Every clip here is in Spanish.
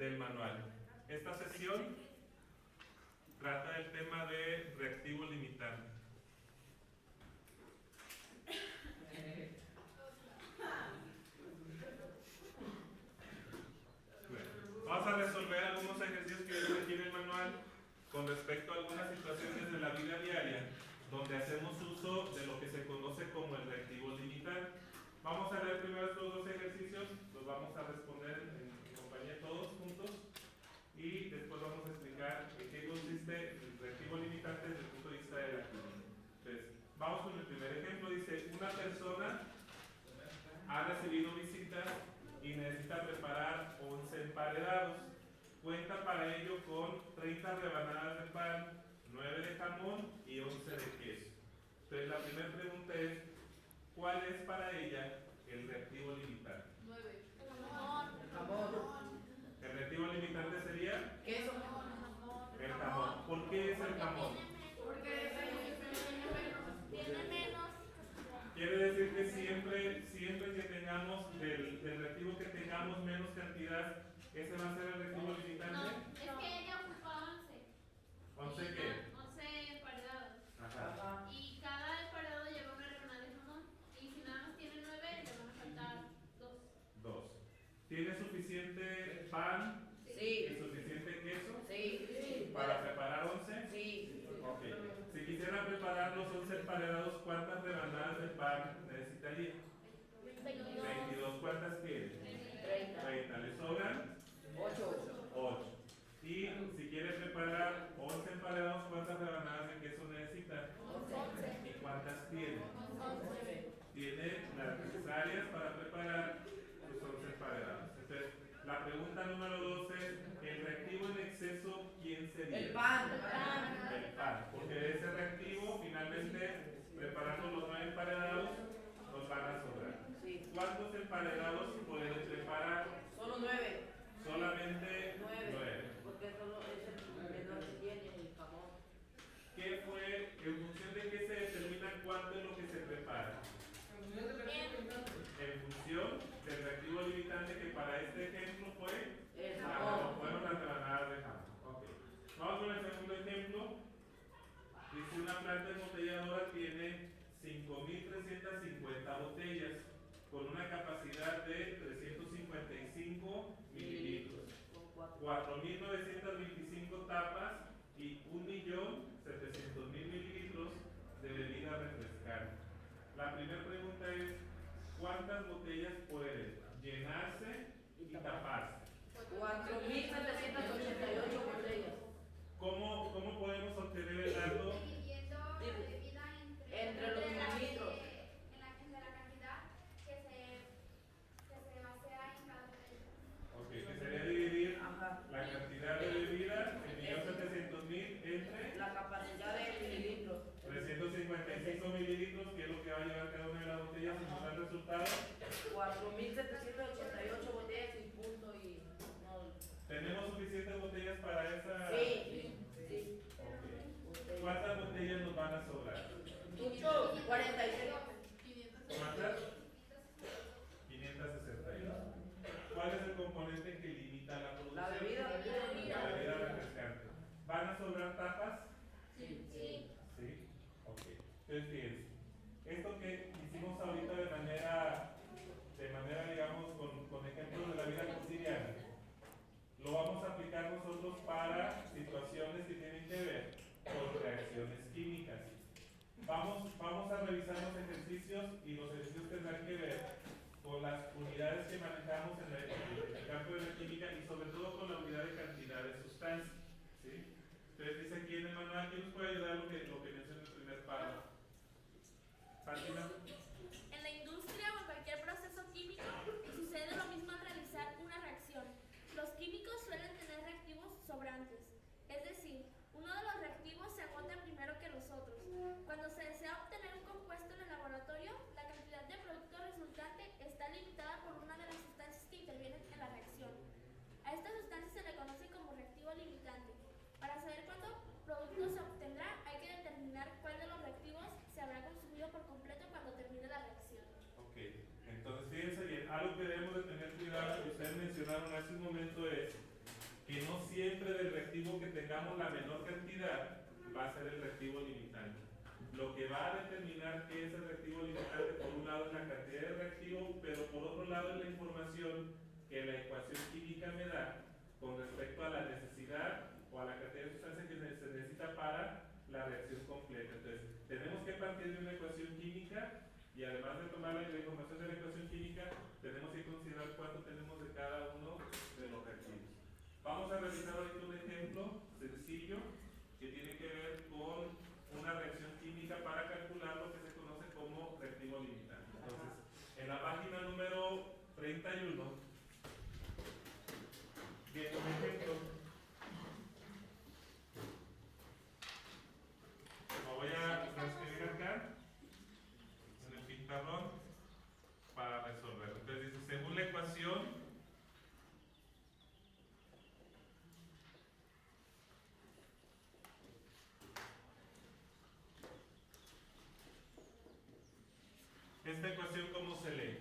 del manual. Esta sesión trata el tema de reactivo limitante. Bueno, vamos a resolver algunos ejercicios que vienen aquí en el manual con respecto a algunas situaciones de la vida diaria donde hacemos uso de lo que se conoce como el reactivo limitante. Vamos a leer primero estos dos ejercicios, los vamos a responder en compañía todos juntos y después vamos a explicar en qué consiste el reactivo limitante desde el punto de vista de la química. Entonces, vamos con el primer ejemplo. Dice, una persona ha recibido visitas y necesita preparar 11 emparedados. Cuenta para ello con 30 rebanadas de pan, 9 de jamón y 11 de queso. Entonces la primera pregunta es, ¿cuál es para ella el reactivo limitante? 9. Jamón. El reactivo limitante sería Queso. el jamón. ¿Por qué es el jamón? Porque Tiene menos. Quiere decir que siempre que tengamos del reactivo que tengamos menos cantidad, ese va a ser el reactivo limitante. No, es que ella ocupa 11. ¿11 qué? 11 emparedados. Ajá. Y cada emparedado lleva una rebanada de jamón. Y si nada más tiene 9, le van a faltar 2. 2. ¿Tiene suficiente pan Sí. y suficiente queso Sí. para preparar 11? Sí. Ok. Si quisiera preparar los 11 emparedados, ¿cuántas rebanadas de pan necesitaría? 22. ¿Cuántas tiene? 30. 30. ¿Le sobran? 8. 8. Y si quiere preparar 11 emparedados, ¿cuántas rebanadas de queso necesita? 11. ¿Y cuántas tiene? 11. Tiene las necesarias para preparar los 11 emparedados. Entonces, la pregunta número 2 es, ¿el reactivo en exceso quién sería? El pan. El pan, porque de ese reactivo, finalmente, preparando los 9 emparedados, nos van a sobrar. Sí. ¿Cuántos emparedados puede preparar? Solo 9. Solamente 9. Porque solo es el menor que tiene el jamón. ¿Qué fue, en función de qué se determina cuánto es lo que se prepara? En función del reactivo limitante que para este ejemplo fue El jamón. fueron las rebanadas de jamón. Okay. Vamos con el segundo ejemplo. Dice, una planta embotelladora tiene 5.350 botellas con una capacidad de 355 mililitros, 4.925 tapas y 1.700.000 mililitros de bebida refrescante. La primera pregunta es, ¿cuántas botellas pueden llenarse y taparse? 4.788 botellas. ¿Cómo podemos obtener el dato? Dividiendo la bebida Entre los mililitros. en la cantidad que se vacía en cada botella. Ok, que sería dividir Ajá. la cantidad de bebida en 1.700.000 entre La capacidad de mililitros. 355 mililitros, que es lo que va a llevar cada una de las botellas, y nos da el resultado. 4.788 botellas y punto y no. ¿Tenemos suficientes botellas para esa? Sí. Ok. ¿Cuántas botellas nos van a sobrar? 46. ¿Cuántas? 562. ¿Cuál es el componente que limita la producción? La bebida. La bebida refrescante. ¿Van a sobrar tapas? Sí. Sí. Ok. Entonces, fíjense, esto que hicimos ahorita de manera digamos, con ejemplos de la vida cotidiana, lo vamos a aplicar nosotros para situaciones que tienen que ver con reacciones químicas. Vamos a revisar los ejercicios y los ejercicios tendrán que ver con las unidades que manejamos en el campo de la química y sobre todo con la unidad de cantidad de sustancia. ¿Sí? Entonces dice aquí en el manual, ¿quién nos puede ayudar lo que menciona en el primer párrafo? Fátima. En la industria o en cualquier proceso químico sucede lo mismo al realizar una reacción. Los químicos suelen tener reactivos sobrantes, es decir, uno de los reactivos se agota primero que los otros. Cuando se desea obtener un compuesto en el laboratorio, la cantidad de producto resultante está limitada por una de las sustancias que intervienen en la reacción. A esta sustancia se le conoce como reactivo limitante. Para saber cuánto producto se obtendrá, hay que determinar cuál de los reactivos se habrá consumido por completo cuando termine la reacción. Ok, entonces fíjense bien, algo que debemos de tener cuidado que ustedes mencionaron hace un momento es que no siempre del reactivo que tengamos la menor cantidad va a ser el reactivo limitante. Lo que va a determinar qué es el reactivo limitante, por un lado es la cantidad de reactivo, pero por otro lado es la información que la ecuación química me da con respecto a la necesidad o a la cantidad de sustancia que se necesita para la reacción completa. Entonces, tenemos que partir de una ecuación química y además de tomar la información de la ecuación química, tenemos que considerar cuánto tenemos de cada uno de los reactivos. Vamos a realizar ahorita un ejemplo sencillo que tiene que ver con una reacción química para calcular lo que se conoce como reactivo limitante. Entonces, en la página número 31 viene un ejemplo. Lo voy a transcribir acá en el pizarrón para resolverlo. Entonces dice, según la ecuación, esta ecuación, ¿cómo se lee?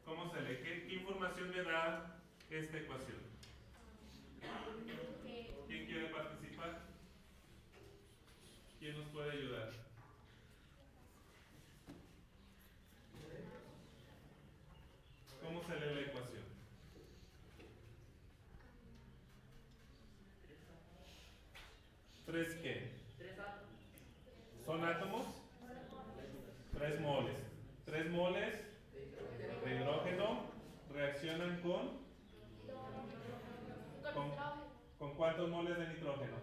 ¿Cómo se lee? ¿Qué información me da esta ecuación? ¿Quién quiere participar? ¿Quién nos puede ayudar? ¿Cómo se lee la ecuación? ¿Tres qué? ¿Son átomos? 3 moles. 3 moles de hidrógeno reaccionan con ¿cuántos moles de nitrógeno?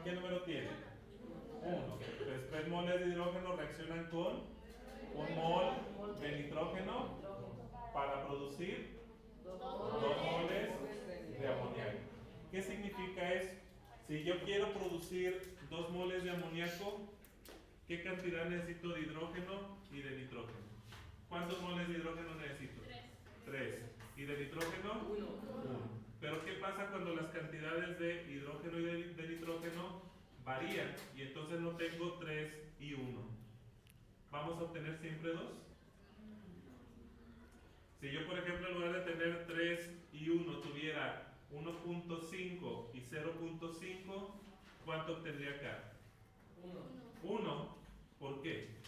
¿Qué número tiene? 1. Entonces 3 moles de hidrógeno reaccionan con 1 mol de nitrógeno para producir 2 moles de amoníaco. ¿Qué significa eso? Si yo quiero producir 2 moles de amoníaco, ¿qué cantidad necesito de hidrógeno y de nitrógeno? ¿Cuántos moles de hidrógeno necesito? 3. ¿Y de nitrógeno? 1. Pero ¿qué pasa cuando las cantidades de hidrógeno y de nitrógeno varían? Y entonces no tengo 3 y 1. ¿Vamos a obtener siempre 2? Si yo, por ejemplo, en lugar de tener 3 y 1 tuviera 1.5 y 0.5, ¿cuánto obtendría acá? 1. ¿Por qué?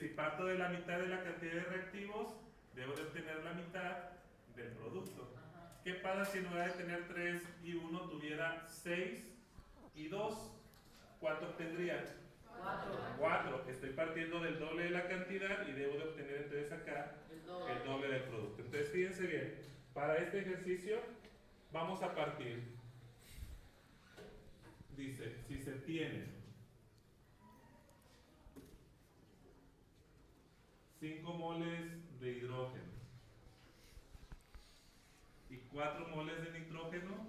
Si parto de la mitad de la cantidad de reactivos, debo de obtener la mitad del producto. ¿Qué pasa si en lugar de tener 3 y 1 tuviera 6 y 2? ¿Cuánto obtendría? 4. Estoy partiendo del doble de la cantidad y debo de obtener entonces acá el doble del producto. Entonces fíjense bien, para este ejercicio vamos a partir. Dice, si se tiene 5 moles de hidrógeno y 4 moles de nitrógeno,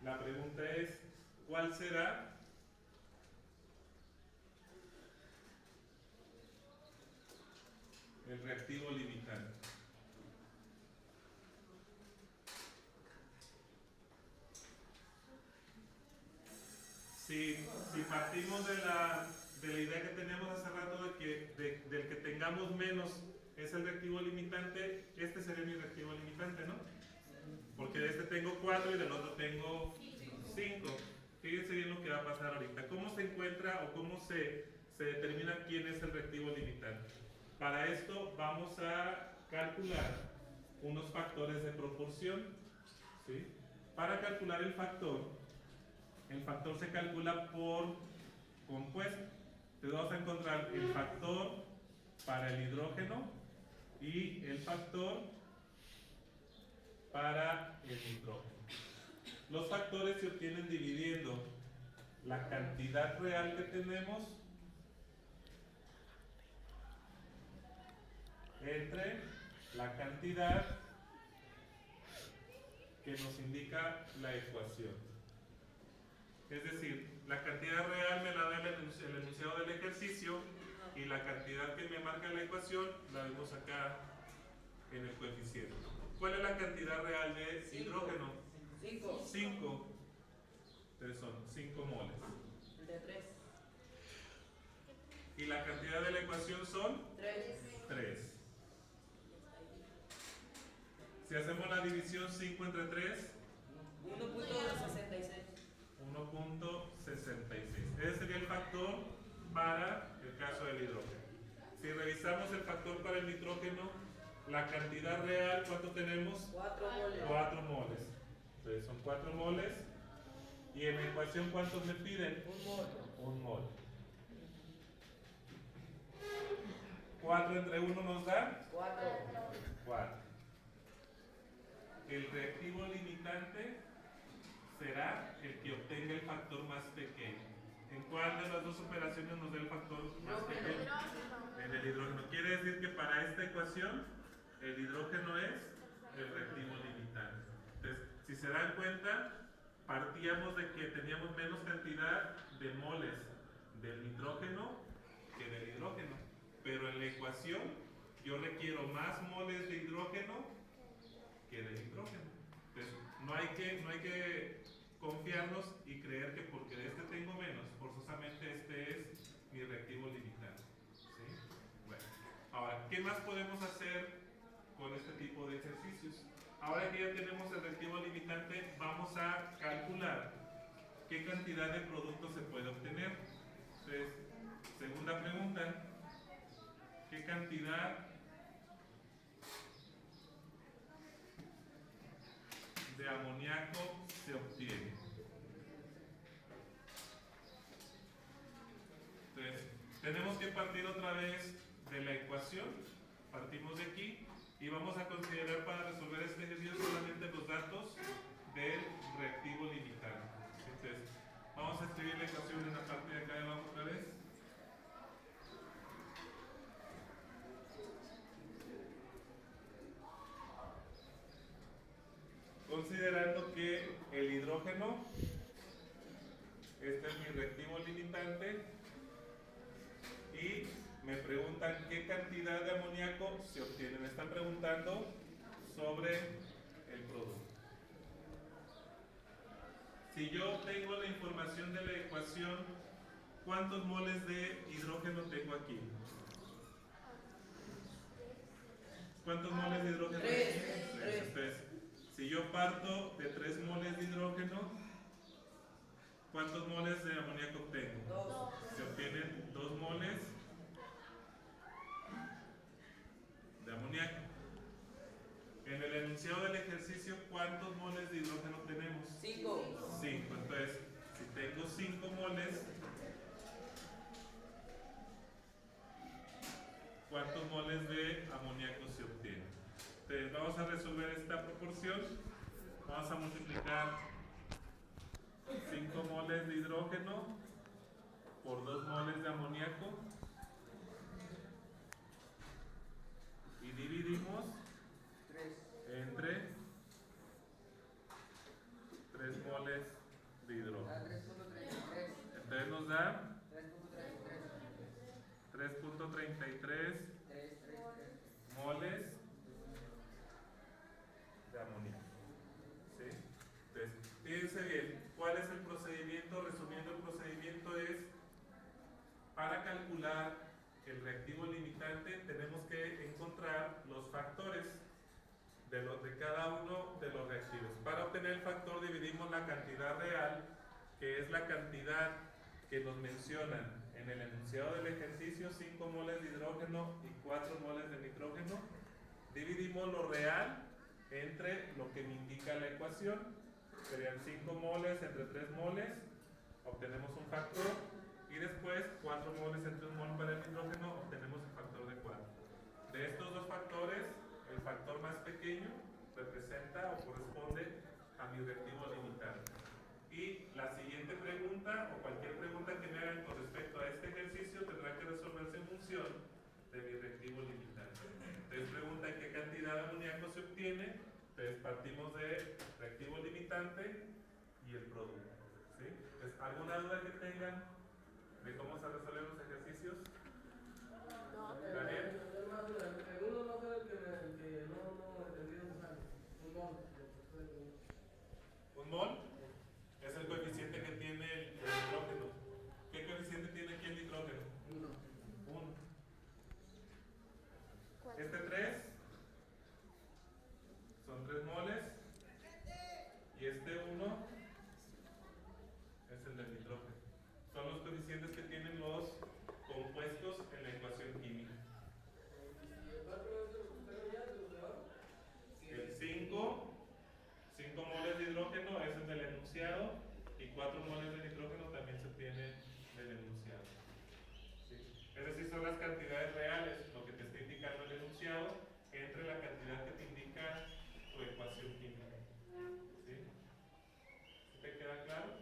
la pregunta es, ¿cuál será el reactivo limitante? Si partimos de la idea que teníamos hace rato del que tengamos menos es el reactivo limitante, este sería mi reactivo limitante, ¿no? Porque de este tengo 4 y del otro tengo 5. Fíjense bien lo que va a pasar ahorita. ¿Cómo se encuentra o cómo se determina quién es el reactivo limitante? Para esto vamos a calcular unos factores de proporción, ¿sí? Para calcular el factor se calcula por compuesto. Entonces vamos a encontrar el factor para el hidrógeno y el factor para el nitrógeno. Los factores se obtienen dividiendo la cantidad real que tenemos entre la cantidad que nos indica la ecuación. Es decir, la cantidad real me la da el enunciado del ejercicio y la cantidad que me marca la ecuación la vemos acá en el coeficiente. ¿Cuál es la cantidad real de hidrógeno? 5. Entonces son 5 moles. De 3. y la cantidad de la ecuación son 3. 3. Si hacemos la división 5 entre 3, 1.66. 1.66. Ese sería el factor para el caso del hidrógeno. Si revisamos el factor para el nitrógeno, la cantidad real, ¿cuánto tenemos? 4 moles. 4 moles. Entonces son 4 moles. Y en la ecuación, ¿cuántos me piden? 1 mol. 1 mol. 4 entre 1 nos da 4. 4. El reactivo limitante será el que obtenga el factor más pequeño. ¿En cuál de las dos operaciones nos da el factor más pequeño? En el hidrógeno. Quiere decir que para esta ecuación el hidrógeno es el reactivo limitante. Entonces, si se dan cuenta, partíamos de que teníamos menos cantidad de moles del nitrógeno que del hidrógeno. Pero en la ecuación yo requiero más moles de hidrógeno que de nitrógeno. Entonces, no hay que confiarnos y creer que porque de este tengo menos, forzosamente este es mi reactivo limitante. ¿Sí? Bueno, ahora, ¿qué más podemos hacer con este tipo de ejercicios? Ahora que ya tenemos el reactivo limitante, vamos a calcular qué cantidad de producto se puede obtener. Entonces, segunda pregunta, ¿qué cantidad de amoníaco se obtiene? Entonces, tenemos que partir otra vez de la ecuación, partimos de aquí y vamos a considerar para resolver este ejercicio solamente los datos del reactivo limitante. Entonces, vamos a escribir la ecuación en la parte de acá de abajo otra vez. Considerando que el hidrógeno, este es mi reactivo limitante, y me preguntan qué cantidad de amoníaco se obtiene. Me están preguntando sobre el producto. Si yo tengo la información de la ecuación, ¿cuántos moles de hidrógeno tengo aquí? ¿Cuántos moles de hidrógeno? 3. Entonces, si yo parto de 3 moles de hidrógeno, ¿cuántos moles de amoníaco obtengo? 2. Se obtienen 2 moles de amoníaco. En el enunciado del ejercicio, ¿cuántos moles de hidrógeno tenemos? 5. 5. Entonces, si tengo 5 moles, ¿cuántos moles de amoníaco se obtienen? Entonces, vamos a resolver esta proporción. Vamos a multiplicar 5 moles de hidrógeno por 2 moles de amoníaco y dividimos entre 3 moles de hidrógeno. Entonces nos da 3.33 moles de amoníaco. ¿Sí? Entonces, fíjense bien, ¿cuál es el procedimiento? Resumiendo, el procedimiento es, para calcular el reactivo limitante, tenemos que encontrar los factores de cada uno de los reactivos. Para obtener el factor dividimos la cantidad real, que es la cantidad que nos mencionan en el enunciado del ejercicio, 5 moles de hidrógeno y 4 moles de nitrógeno. Dividimos lo real entre lo que me indica la ecuación, serían 5 moles entre 3 moles, obtenemos un factor, y después 4 moles entre 1 mol para el nitrógeno, obtenemos el factor de 4. De estos dos factores, el factor más pequeño representa o corresponde a mi reactivo limitante. Y la siguiente pregunta, o cualquier pregunta que me hagan con respecto a este ejercicio, tendrá que resolverse en función de mi reactivo limitante. Entonces pregunta qué cantidad de amoníaco se obtiene. Entonces partimos de reactivo limitante y el producto. ¿Sí? Entonces, ¿alguna duda que tengan de cómo se resuelven los ejercicios? Daniel. Uno no fue el que no entendí dónde sale. Un mol. Un mol es el coeficiente que tiene el nitrógeno. ¿Qué coeficiente tiene aquí el nitrógeno? 1. coeficientes que tienen los compuestos en la ecuación química. ¿El 4 es de los que están allá, de los de abajo? El 5 moles de hidrógeno, ese es del enunciado, y 4 moles de nitrógeno también se tiene del enunciado. ¿Sí? Es decir, son las cantidades reales, lo que te está indicando el enunciado, entre la cantidad que te indica tu ecuación química. ¿Sí? ¿Sí te queda claro?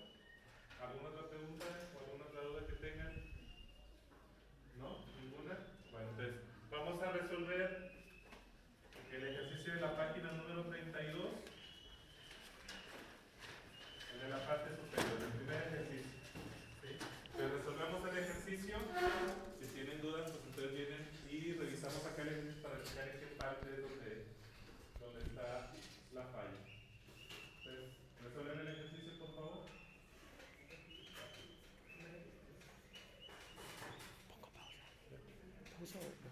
¿Alguna otra pregunta o alguna otra duda que tengan? ¿No? ¿Ninguna? Bueno, entonces vamos a resolver el ejercicio de la página número 32, el de la parte superior, el primer ejercicio. ¿Sí? Pues resolvemos el ejercicio. Si tienen dudas, pues entonces vienen y revisamos acá el ejercicio para checar en qué parte es donde está la falla. Entonces, resuelven el ejercicio, por favor. Pausa.